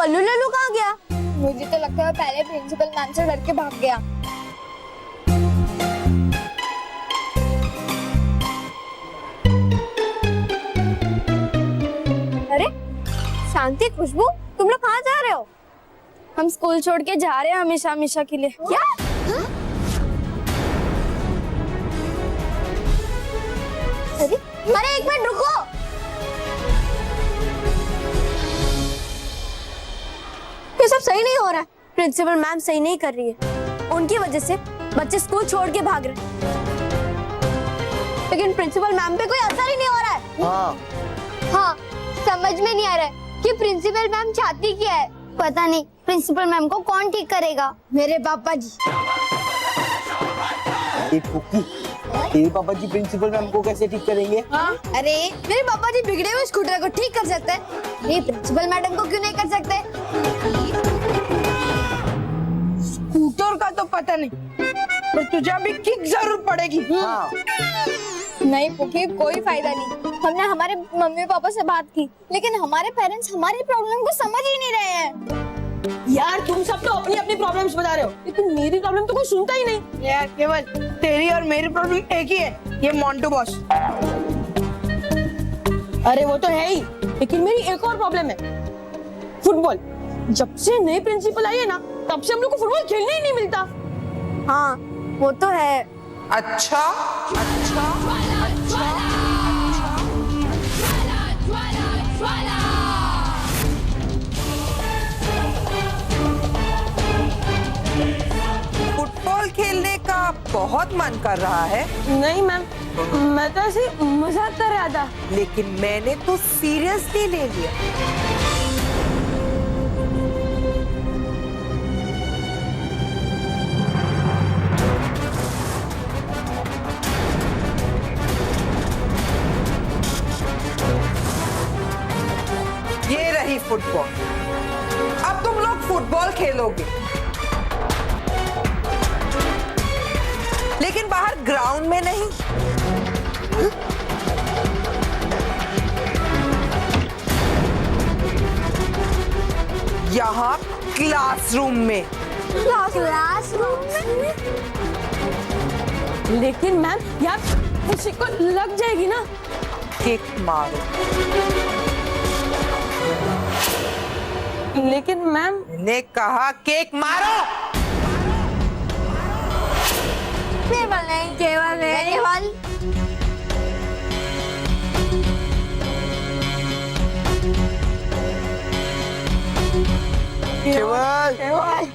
पल्लू लल्लू कहाँ गया? मुझे तो लगता है पहले प्रिंसिपल मैम से डर के भाग गया। अरे शांति, खुशबू, तुम लोग कहाँ जा रहे हो? हम स्कूल छोड़ के जा रहे हैं हमेशा हमेशा के लिए। क्या? अरे एक मिनट रुको। ये सब सही नहीं हो रहा है। प्रिंसिपल मैम सही नहीं कर रही है। उनकी वजह से बच्चे स्कूल छोड़ के भाग रहे हैं। लेकिन प्रिंसिपल मैम पे कोई असर ही नहीं हो रहा है। हाँ, समझ में नहीं आ रहा है कि प्रिंसिपल मैम चाहती क्या है। पता नहीं प्रिंसिपल मैम को कौन ठीक करेगा। मेरे पापा जी। तेरे पापा जी प्रिंसिपल मैम को कैसे ठीक करेंगे? अरे मेरे पापा जी बिगड़े हुए स्कूटर को ठीक कर सकते हैं, ये प्रिंसिपल मैडम को क्यों नहीं कर सकते? स्कूटर का तो पता नहीं, पर तुझे अभी किक जरूर पड़ेगी। नहीं पुकी, कोई फायदा नहीं। हमने हमारे मम्मी पापा से बात की, लेकिन हमारे पेरेंट्स हमारी प्रॉब्लम को समझ ही नहीं रहे हैं। यार तुम सब तो अपनी अपनी प्रॉब्लम्स बता रहे हो, लेकिन मेरी प्रॉब्लम तो कोई सुनता ही नहीं। यार केवल तेरी और मेरी प्रॉब्लम एक ही है, ये मोंटू बॉस। अरे वो तो है ही, लेकिन मेरी एक और प्रॉब्लम है, फुटबॉल। जब से नई प्रिंसिपल आई है ना, तब से हम लोग को फुटबॉल खेलने ही नहीं मिलता। हाँ वो तो है। अच्छा अच्छा फुटबॉल खेलने का बहुत मन कर रहा है। नहीं मैम, मैं तो ऐसे मजाक कर रहा था। लेकिन मैंने तो सीरियसली ले लिया। ये रही फुटबॉल। अब तुम लोग फुटबॉल खेलोगे, लेकिन बाहर ग्राउंड में नहीं। यहाँ क्लासरूम में। क्लासरूम में? लेकिन मैम यार किसी को लग जाएगी ना। किक मारो। लेकिन मैम ने कहा केक मारो। केवल नहीं, केवल नहीं, केवल। केवल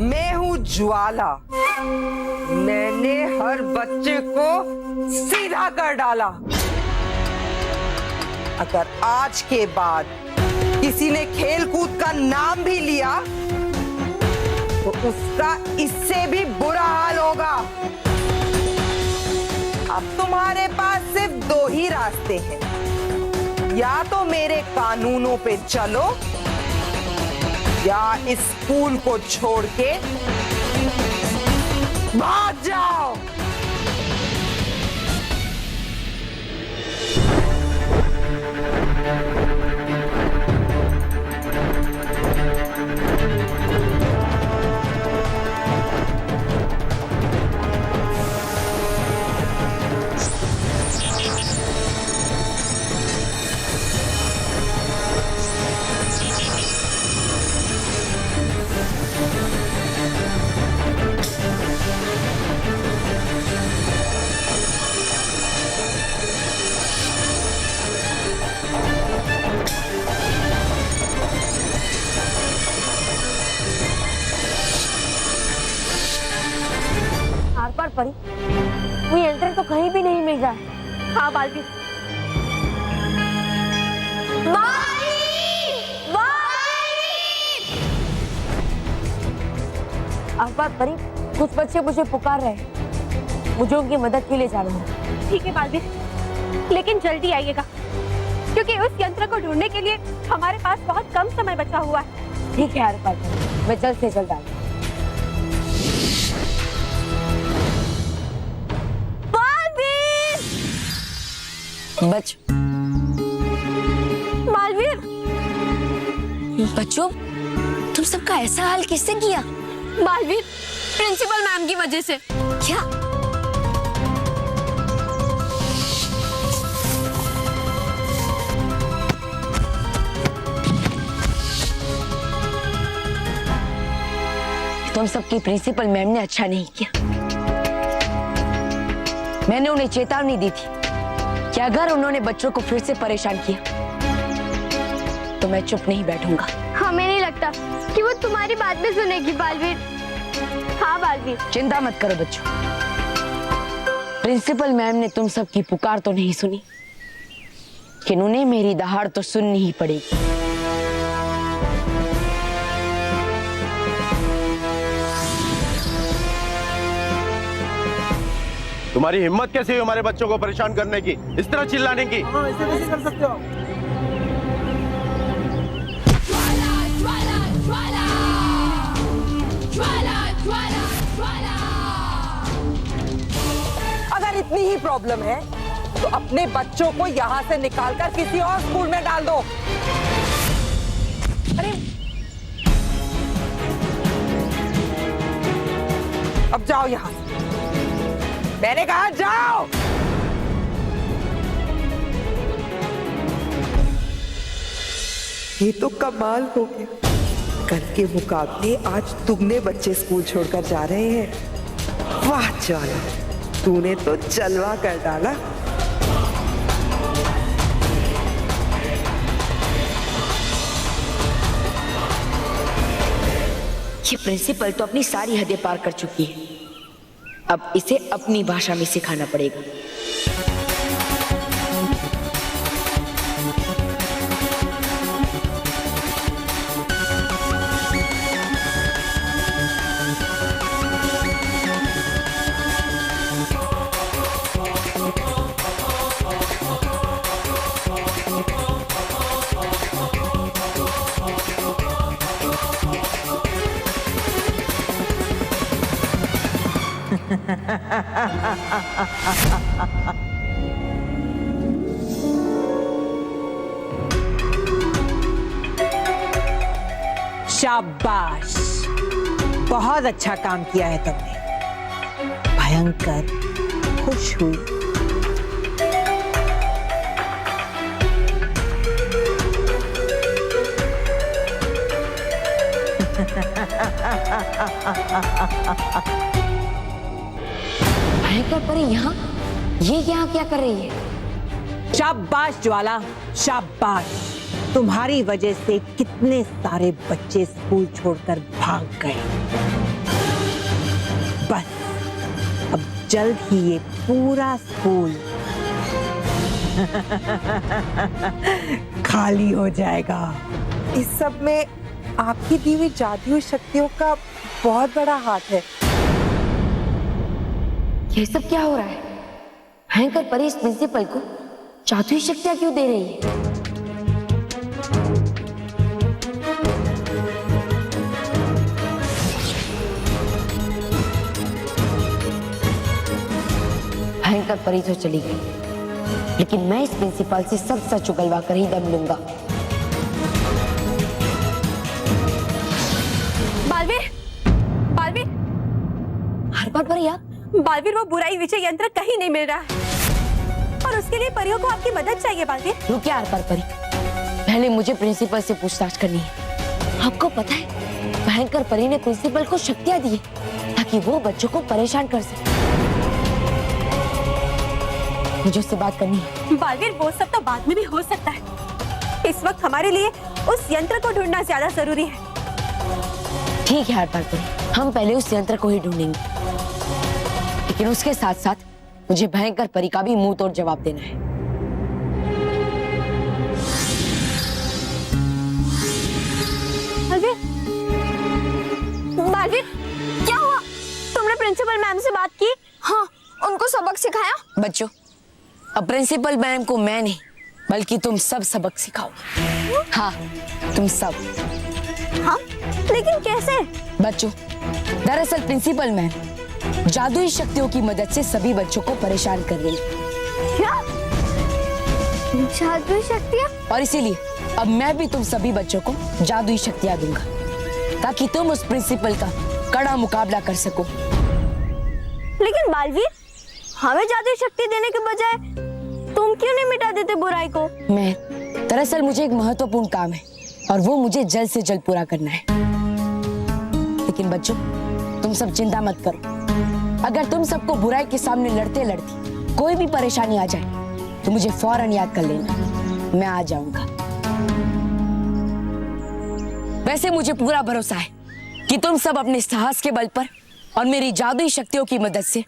मैं हूँ ज्वाला। मैंने हर बच्चे को सीधा कर डाला। अगर आज के बाद किसी ने खेल कूद का नाम भी लिया तो उसका इससे भी बुरा हाल होगा। अब तुम्हारे पास सिर्फ दो ही रास्ते हैं, या तो मेरे कानूनों पे चलो या इस स्कूल को छोड़ के भाग जाओ। आर पार पड़ी, कोई एंट्री तो कहीं भी नहीं मिल रहा है। हाँ बालवीर। अखबार परी, कुछ बच्चे मुझे पुकार रहे हैं, मुझे उनकी मदद के लिए जाना है। ठीक है बालवीर, लेकिन जल्दी आइएगा क्योंकि उस यंत्र को ढूंढने के लिए हमारे पास बहुत कम समय बचा हुआ है। ठीक है अखबार परी, मैं जल्द से जल्द आऊंगी। बालवीर, बच्चों, तुम सबका ऐसा हाल किससे किया? बालवीर, प्रिंसिपल मैम की वजह से। क्या? तुम सबकी प्रिंसिपल मैम ने अच्छा नहीं किया। मैंने उन्हें चेतावनी दी थी कि अगर उन्होंने बच्चों को फिर से परेशान किया तो मैं चुप नहीं बैठूंगा। हमें नहीं लगता कि वो तुम्हारी बात भी सुनेगी बालवीर। हाँ बालवीर। चिंता मत करो बच्चों, प्रिंसिपल मैम ने तुम सबकी पुकार तो नहीं सुनी, लेकिन उन्हें मेरी दहाड़ तो सुननी ही पड़ेगी। तुम्हारी हिम्मत कैसी हुई हमारे बच्चों को परेशान करने की, इस तरह चिल्लाने की? ऐसे कैसे कर सकते हो? अगर इतनी ही प्रॉब्लम है तो अपने बच्चों को यहाँ से निकालकर किसी और स्कूल में डाल दो। अरे अब जाओ यहाँ से, मैंने कहा जाओ। ये तो कमाल हो गया, कल के मुकाबले आज दुगने बच्चे स्कूल छोड़कर जा रहे हैं। वाह ज्वाला, तूने तो जलवा कर डाला। ये प्रिंसिपल तो अपनी सारी हदें पार कर चुकी है, अब इसे अपनी भाषा में सिखाना पड़ेगा। शाबाश, बहुत अच्छा काम किया है तुमने। भयंकर खुश हुई। भयंकर परी यहाँ, ये यहाँ क्या कर रही है? शाबाश ज्वाला, शाबाश। तुम्हारी वजह से कितने सारे बच्चे स्कूल छोड़कर भाग गए। बस अब जल्द ही ये पूरा स्कूल खाली हो जाएगा। इस सब में आपकी दी हुई जादुई शक्तियों का बहुत बड़ा हाथ है। ये सब क्या हो रहा है? भयंकर परी इस प्रिंसिपल को जादुई शक्तियां क्यों दे रही है? भयंकर परी तो चली गई, लेकिन मैं इस प्रिंसिपल से सब सच उगलवा कर ही दम लूंगा। बालवीर, बालवीर, हर बार परी आप? बालवीर, वो बुराई विजय यंत्र कहीं नहीं मिल रहा है और उसके लिए परियों को आपकी मदद चाहिए बालवीर। रुकिए हर बार परी, पहले मुझे प्रिंसिपल से पूछताछ करनी है। आपको पता है भयंकर परी ने प्रिंसिपल को शक्तियां दी ताकि वो बच्चों को परेशान कर सके। मुझे उससे बात करनी है। बालवीर, वो सब तो बाद में भी हो सकता है, इस वक्त हमारे लिए उस यंत्र को ढूंढना ज्यादा जरूरी है। ठीक है हर बार परी, हम पहले उस यंत्र को ही ढूंढेंगे, लेकिन उसके साथ साथ मुझे भयंकर परी का भी मुंह तोड़ जवाब देना है। बालवीर, क्या हुआ? तुमने प्रिंसिपल मैम से बात की? हाँ, उनको सबक सिखाया? बच्चों, अब प्रिंसिपल मैम को मैं नहीं बल्कि तुम सब सबक सिखाओगे। हाँ, तुम सब। हाँ, लेकिन कैसे? बच्चों, दरअसल प्रिंसिपल मैम जादुई शक्तियों की मदद से सभी बच्चों को परेशान कर रही है। क्या? जादुई शक्तियाँ? और इसीलिए अब मैं भी तुम सभी बच्चों को जादुई शक्तियाँ दूंगा ताकि तुम उस प्रिंसिपल का कड़ा मुकाबला कर सको। लेकिन बालवीर, हमें जादुई शक्ति देने के बजाय तुम क्यों नहीं मिटा देते बुराई को? मैं दरअसल मुझे एक महत्वपूर्ण काम है और वो मुझे जल्द से जल्द पूरा करना है। लेकिन बच्चों, तुम सब चिंता मत करो। अगर तुम सबको बुराई के सामने लड़ते लड़ते कोई भी परेशानी आ जाए तो मुझे फौरन याद कर लेना, मैं आ जाऊंगा। वैसे मुझे पूरा भरोसा है कि तुम सब अपने साहस के बल पर और मेरी जादुई शक्तियों की मदद से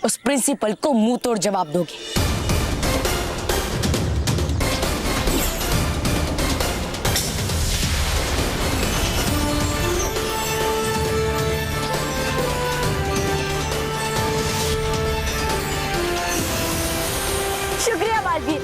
उस प्रिंसिपल को मुंह तोड़ जवाब दोगे। शुक्रिया बालवीर।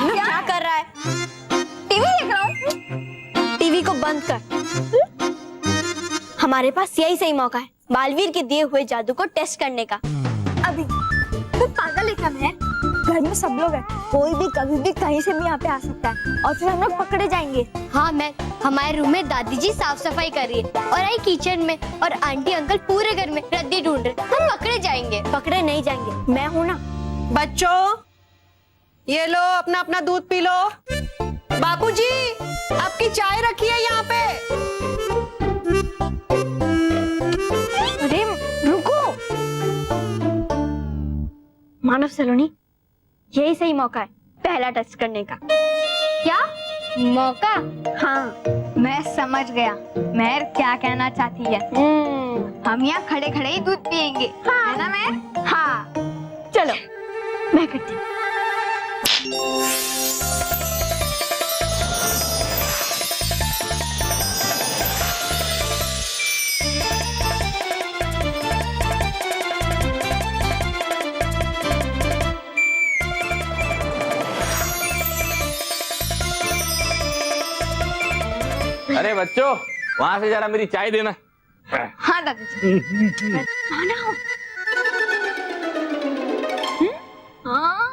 क्या कर रहा है? टीवी देख रहा हूँ। टीवी को बंद कर। हमारे पास यही सही मौका है बालवीर के दिए हुए जादू को टेस्ट करने का। अभी तो पागल है क्या? मैं घर में सब लोग हैं, कोई भी कभी भी कहीं से भी यहाँ पे आ सकता है और फिर हम लोग पकड़े जाएंगे। हाँ, मैं हमारे रूम में दादी जी साफ सफाई कर रही है और आई किचन में और आंटी अंकल पूरे घर में रद्दी ढूंढ रहे। हम पकड़े जाएंगे। पकड़े नहीं जाएंगे, मैं हूँ ना। बच्चों, ये लो अपना अपना दूध पी लो। बापूजी, आपकी चाय रखी है यहाँ पे। अरे रुको, मानव सलोनी, यही सही मौका है पहला टेस्ट करने का। क्या मौका? हाँ, मैं समझ गया महर क्या कहना चाहती है। हम यहाँ खड़े खड़े ही दूध पियेंगे। हाँ, है ना महर? हाँ, चलो मैं करती हूँ। अरे बच्चों, वहां से जरा मेरी चाय देना। हाँ दादाजी। खाना हो। हाँ।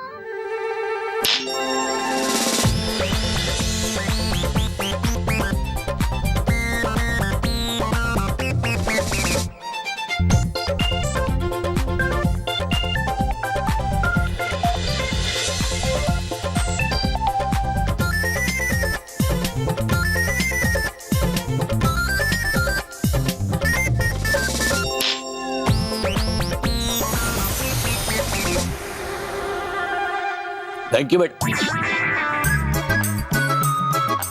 थैंक यू बेटा।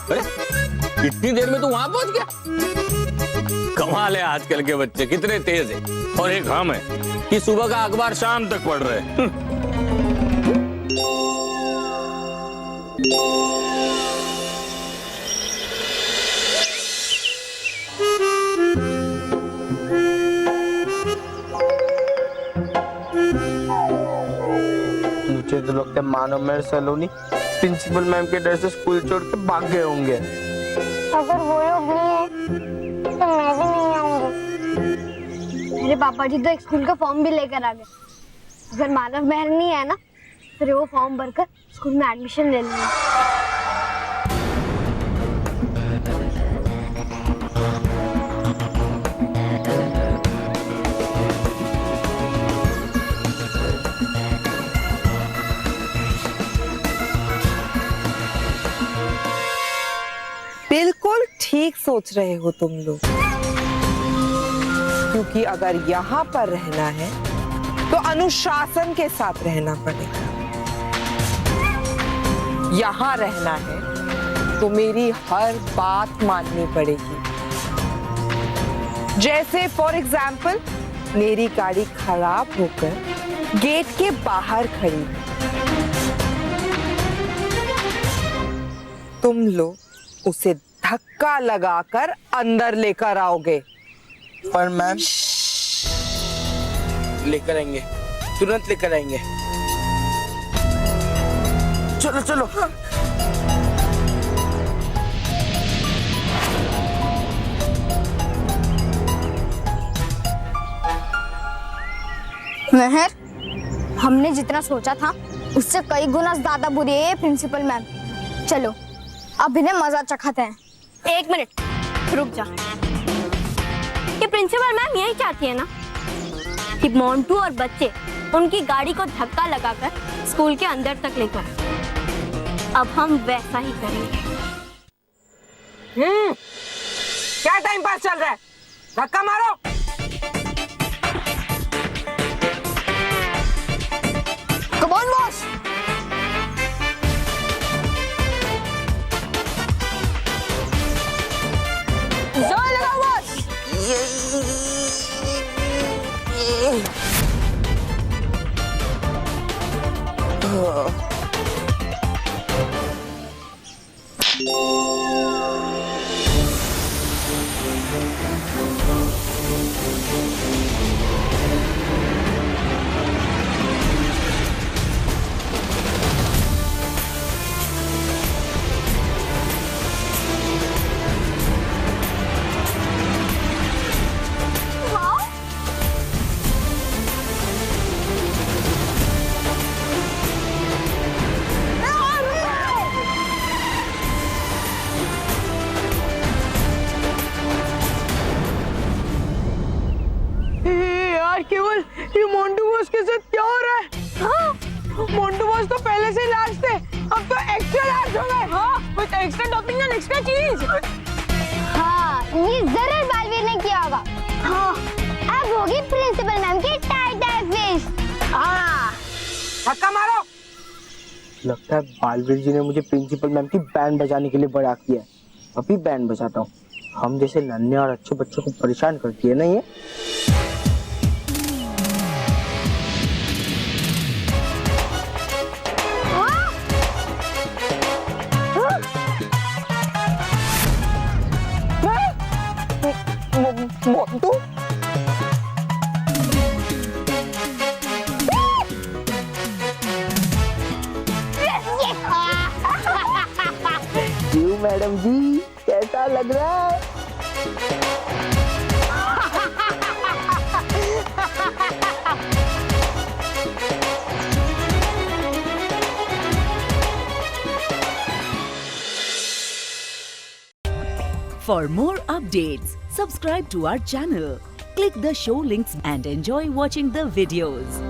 अरे इतनी देर में तू वहां पहुंच गया? कमाल है, आजकल के बच्चे कितने तेज हैं। और एक हम है कि सुबह का अखबार शाम तक पढ़ रहे हैं। मुझे तो लगता है मानव मेहर सलोनी प्रिंसिपल मैम के डर से स्कूल छोड़ के भाग गए होंगे। अगर वो लोग नहीं है तो मैं भी नहीं आऊंगी। मेरे पापा जी तो एक स्कूल का फॉर्म भी लेकर आ गए। अगर मानव मेहर नहीं है ना, फिर वो फॉर्म भरकर स्कूल में एडमिशन ले लेंगे। बिल्कुल ठीक सोच रहे हो तुम लोग। क्योंकि अगर यहाँ पर रहना है तो अनुशासन के साथ रहना पड़ेगा। यहाँ रहना है तो मेरी हर बात माननी पड़ेगी। जैसे फॉर एग्जाम्पल मेरी गाड़ी खराब होकर गेट के बाहर खड़ी है, तुम लोग उसे धक्का लगाकर अंदर लेकर आओगे। पर मैम लेकर आएंगे, तुरंत लेकर आएंगे। चलो चलो। महर, हमने जितना सोचा था उससे कई गुना ज्यादा बुरी है ये प्रिंसिपल मैम। चलो अब इन्हें मजा चखाते हैं। एक मिनट रुक जा। ये प्रिंसिपल मैम यही चाहती है ना कि मोंटू और बच्चे उनकी गाड़ी को धक्का लगाकर स्कूल के अंदर तक लेकर। अब हम वैसा ही करेंगे। क्या टाइम पास चल रहा है? धक्का मारो। Come on boss. जोर लगाओ बॉस। यार केवल ये मोंटू बॉस के साथ क्या हो रहा है? हाँ? मोंटू बॉस तो पहले से लार्ज थे, अब तो एक्स्ट्रा लार्ज हो गए। हाँ, with extra topping and extra चीज। हाँ, ये जरूर बालवीर ने किया होगा। हाँ, अब होगी प्रिंसिपल मैम की टाइट फिश। हाँ, धक्का मारो। लगता है बालवीर जी ने मुझे प्रिंसिपल मैम की बैंड बजाने के लिए बड़ा किया है। अभी बैंड बजाता हूँ। हम जैसे नन्हे और अच्छे बच्चों को परेशान करती है ना ये। मोंटू क्यों मैडम जी, कैसा लग रहा है? For more updates, subscribe to our channel, click the show links and enjoy watching the videos.